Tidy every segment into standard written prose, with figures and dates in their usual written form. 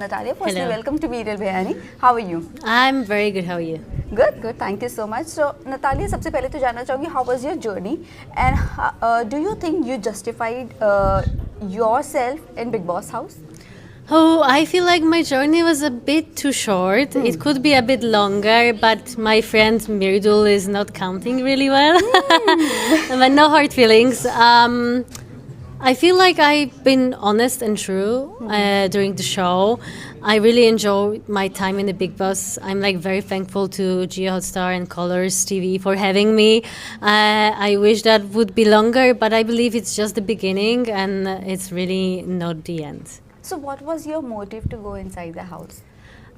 Natalia, firstly, Hello. welcome to Mridul Bhayani. How are you? I'm very good. How are you? Good, good. Thank you so much. So, Natalia, सबसे पहले तो जानना चाहूँगी, how was your journey, and do you think you justified yourself in Bigg Boss house? Oh, I feel like my journey was a bit too short. It could be a bit longer, but my friend Mridul is not counting really well. But no hard feelings. I feel like I've been honest and true during the show. I really enjoyed my time in the Bigg Boss. I'm like very thankful to Geo Hotstar and Colors TV for having me. I wish that would be longer, but I believe it's just the beginning and it's really not the end. So, what was your motive to go inside the house?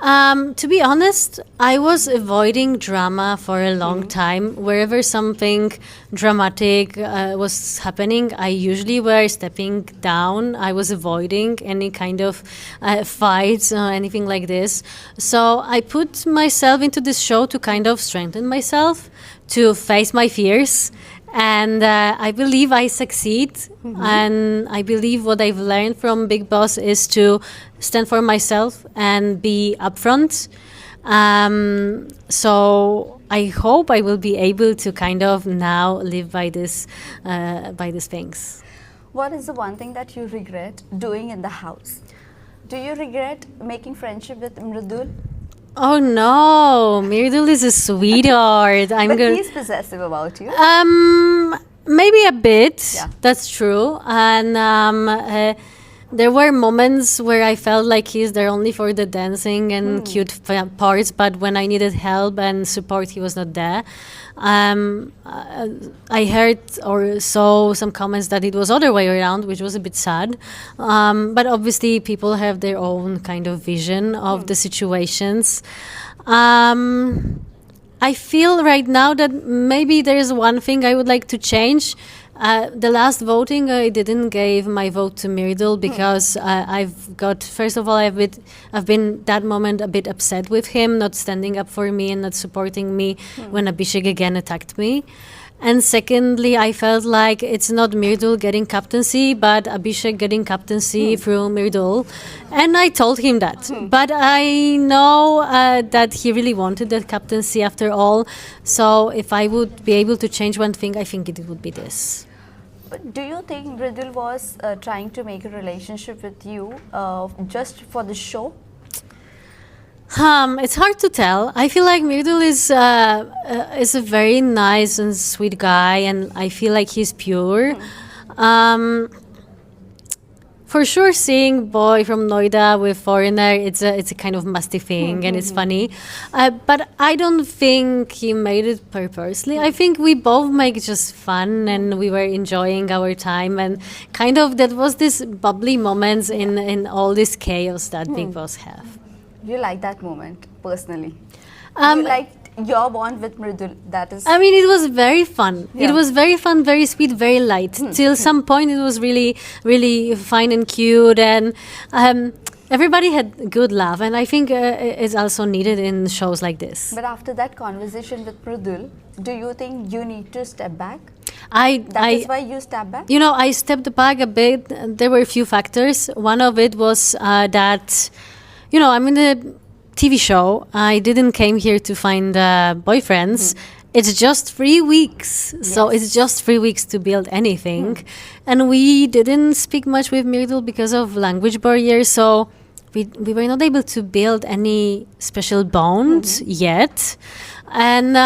To be honest, I was avoiding drama for a long time. Wherever something dramatic was happening, I usually were stepping down. I was avoiding any kind of fights or anything like this. So I put myself into this show to kind of strengthen myself, to face my fears. And I believe I succeed. And I believe what I've learned from Bigg Boss is to stand for myself and be upfront. So I hope I will be able to kind of now live by these things. What is the one thing that you regret doing in the house? Do you regret making friendship with Mridul? Oh no, Mridul is a sweetheart. But he's possessive about you. Maybe a bit. Yeah. That's true. And there were moments where I felt like he's there only for the dancing and cute parts, but when I needed help and support, he was not there. I heard or saw some comments that it was other way around, which was a bit sad. But obviously, people have their own kind of vision of the situations. I feel right now that maybe there is one thing I would like to change. The last voting, I didn't give my vote to Mridul because first of all, I've been that moment a bit upset with him, not standing up for me and not supporting me when Abhishek again attacked me. And secondly, I felt like it's not Mridul getting captaincy, but Abhishek getting captaincy through Mridul. And I told him that. But I know that he really wanted that captaincy after all. So if I would be able to change one thing, I think it would be this. But do you think Mridul was trying to make a relationship with you just for the show? It's hard to tell. I feel like Mridul is a very nice and sweet guy, and I feel like he's pure. For sure, seeing boy from Noida with foreigner, it's a kind of musty thing, and it's funny. But I don't think he made it purposely. I think we both make just fun, and we were enjoying our time, and kind of that was this bubbly moments in all this chaos that Bigg Boss have. You like that moment personally? You liked your bond with Mridul. That is. I mean, it was very fun. Yeah. It was very fun, very sweet, very light. Till some point, it was really, really fine and cute, and everybody had good laugh. And I think it's also needed in shows like this. But after that conversation with Mridul, do you think you need to step back? That That is why you step back? I stepped back a bit. There were a few factors. One of it was that, I'm in the TV show. I didn't came here to find boyfriends. It's just 3 weeks. So it's just 3 weeks to build anything. And we didn't speak much with Mridul because of language barriers. So we were not able to build any special bond yet. And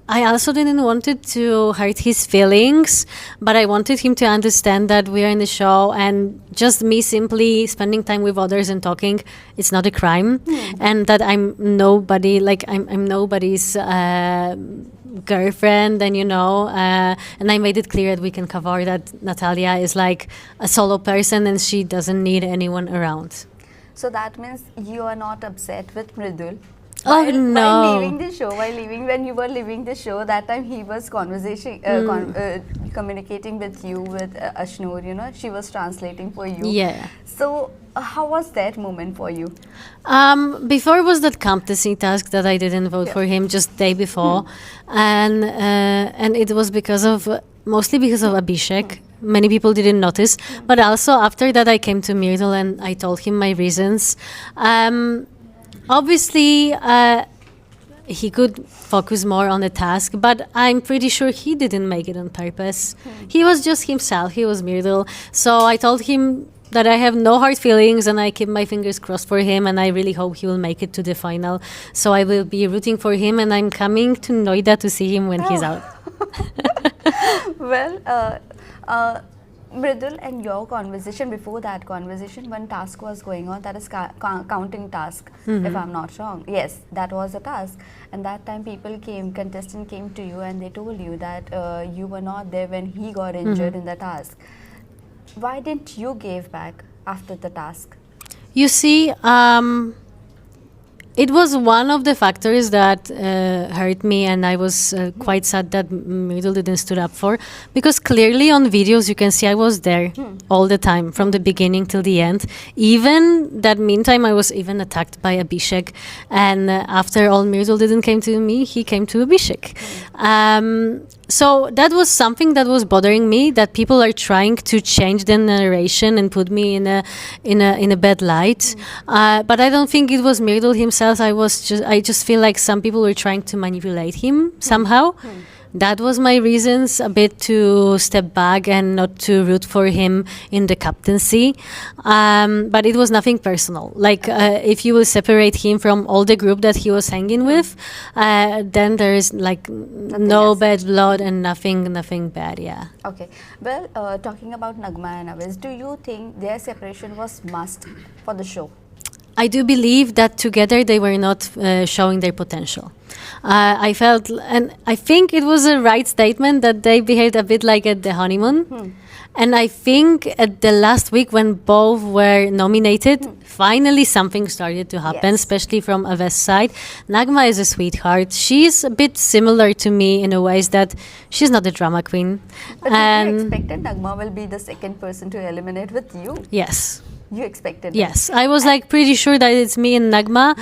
I also didn't want it to hurt his feelings, but I wanted him to understand that we are in the show and just me simply spending time with others and talking, it's not a crime. And that I'm nobody, like I'm nobody's girlfriend, and I made it clear that we can cover that Natalia is like a solo person and she doesn't need anyone around. So that means you are not upset with Mridul. Oh, no. While leaving the show, when you were leaving the show, that time he was communicating with you with Ashnur, she was translating for you. Yeah. So how was that moment for you? Before was that captaincy task that I didn't vote for him just day before, and it was mostly because of Abhishek. many people didn't notice. But also after that, I came to Mridul and I told him my reasons. Obviously, he could focus more on the task, but I'm pretty sure he didn't make it on purpose. He was just himself. He was Mridul. So I told him that I have no hard feelings and I keep my fingers crossed for him, and I really hope he will make it to the final. So I will be rooting for him, and I'm coming to Noida to see him when he's out. Well, Mridul, and your conversation, before that conversation, one task was going on, that is counting task, if I'm not wrong. Yes, that was a task. And that time contestant came to you and they told you that you were not there when he got injured in the task. Why didn't you give back after the task? You see, it was one of the factors that hurt me, and I was quite sad that Mridul didn't stood up for, because clearly on videos you can see I was there all the time from the beginning till the end. Even that meantime I was even attacked by Abhishek, and after all Mridul didn't came to me, he came to Abhishek. So that was something that was bothering me, that people are trying to change the narration and put me in a bad light. But I don't think it was Mridul himself. I just feel like some people were trying to manipulate him somehow. That was my reasons a bit to step back and not to root for him in the captaincy. But it was nothing personal. Like if you will separate him from all the group that he was hanging with, then there is like no bad blood and nothing bad. Yeah. Okay. Well, talking about Nagma and Awez, do you think their separation was must for the show? I do believe that together they were not showing their potential. I felt, and I think it was a right statement, that they behaved a bit like at the honeymoon. And I think at the last week when both were nominated, finally something started to happen, especially from Awez's side. Nagma is a sweetheart. She's a bit similar to me in a ways that she's not a drama queen. But did you expected Nagma will be the second person to eliminate with you? Yes. You expected Yes, I was like pretty sure that it's me and Nagma.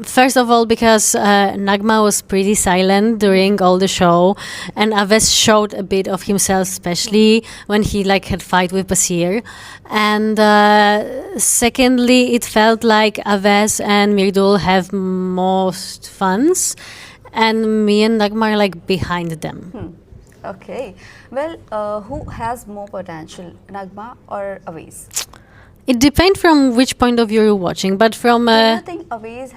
First of all, because Nagma was pretty silent during all the show, and Awez showed a bit of himself, especially when he like had fight with Basir. And secondly, it felt like Awez and Mridul have most fans, and me and Nagma are like behind them. Okay. Well, who has more potential, Nagma or Awez? It depends from which point of view you're watching, but from... Do you think Awez,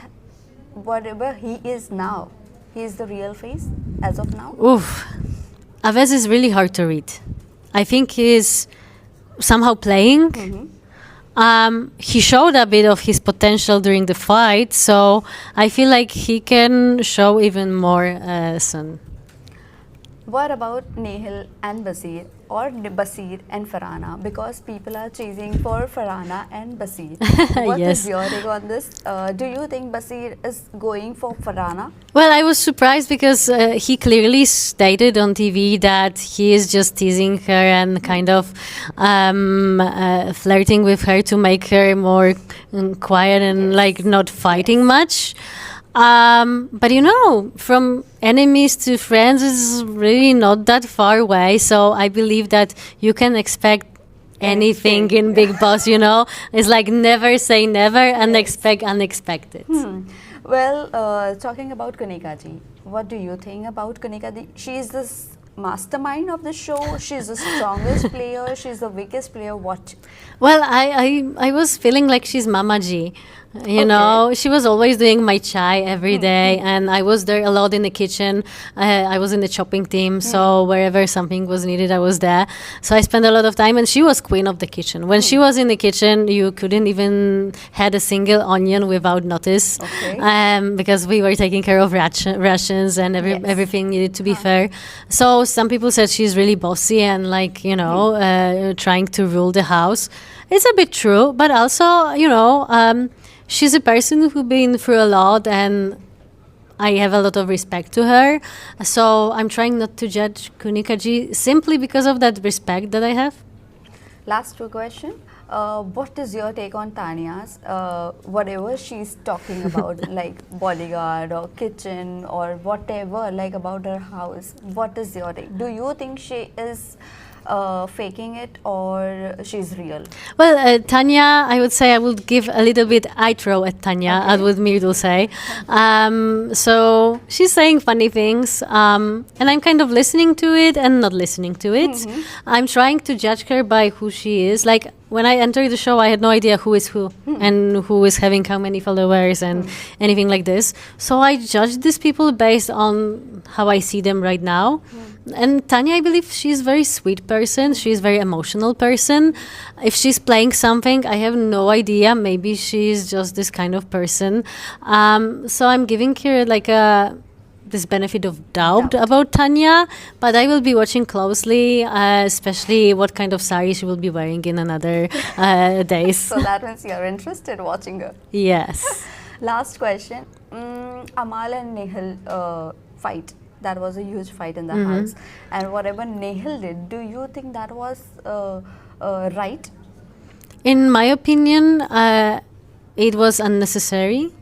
whatever he is now, he is the real face as of now? Oof. Awez is really hard to read. I think he's somehow playing. He showed a bit of his potential during the fight, so I feel like he can show even more soon. What about Nehal and Basir, or Basir and Farhana? Because people are chasing for Farhana and Basir. What is your take on this? Do you think Basir is going for Farhana? Well, I was surprised because he clearly stated on TV that he is just teasing her and kind of flirting with her to make her more quiet and like not fighting much. But you know, from enemies to friends is really not that far away. So I believe that you can expect anything in Bigg Boss, you know. It's like never say never and expect unexpected. Well, talking about Kunika ji, what do you think about Kunika ji? She is the mastermind of the show. She's the strongest player. She's the weakest player. What? Well, I was feeling like she's Mama G. You know, she was always doing my chai every day, and I was there a lot in the kitchen. I was in the chopping team, so wherever something was needed, I was there. So I spent a lot of time, and she was queen of the kitchen. When she was in the kitchen, you couldn't even had a single onion without notice, because we were taking care of rations and everything needed to be fair. So some people said she's really bossy and like, you know, trying to rule the house. It's a bit true, but also, you know, she's a person who's been through a lot, and I have a lot of respect to her. So I'm trying not to judge Kunika ji simply because of that respect that I have. Last two questions. What is your take on Tanya's, whatever she's talking about, like bodyguard or kitchen or whatever, like about her house? What is your take? Do you think she is faking it or she's real? Well, Tanya, I would say I would give a little bit I throw at Tanya, as would Mridul say. So she's saying funny things, and I'm kind of listening to it and not listening to it. I'm trying to judge her by who she is. Like when I entered the show, I had no idea who is who and who is having how many followers and anything like this. So I judge these people based on how I see them right now. And Tanya, I believe she's a very sweet person. She's a very emotional person. If she's playing something, I have no idea. Maybe she's just this kind of person. So I'm giving her like this benefit of doubt about Tanya, but I will be watching closely, especially what kind of sari she will be wearing in another days. So that means you're interested in watching her. Yes. Last question. Amal and Nehal fight. That was a huge fight in the house. And whatever Nehal did, do you think that was right? In my opinion, it was unnecessary.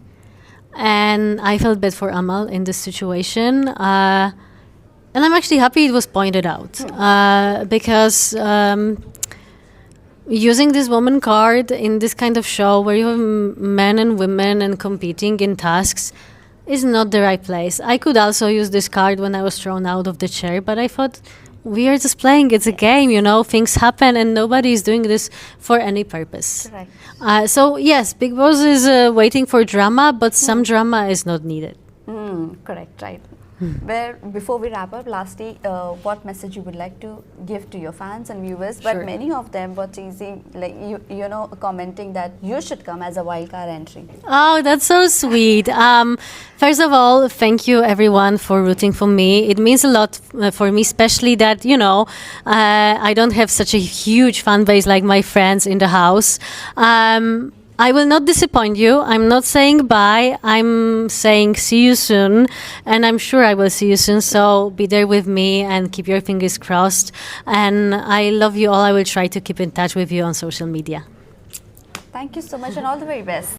And I felt bad for Amal in this situation. And I'm actually happy it was pointed out. Because using this woman card in this kind of show where you have men and women and competing in tasks is not the right place. I could also use this card when I was thrown out of the chair, but I thought we are just playing. It's a game, you know, things happen and nobody is doing this for any purpose. Right. So yes, Bigg Boss is waiting for drama, but some drama is not needed. Correct, right. Where before we wrap up, lastly, what message you would like to give to your fans and viewers? But many of them were teasing, like you know, commenting that you should come as a wildcard entry. Oh, that's so sweet. First of all, thank you everyone for rooting for me. It means a lot for me, especially that, you know, I don't have such a huge fan base like my friends in the house. I will not disappoint you. I'm not saying bye. I'm saying see you soon. And I'm sure I will see you soon. So be there with me and keep your fingers crossed. And I love you all. I will try to keep in touch with you on social media. Thank you so much and all the very best.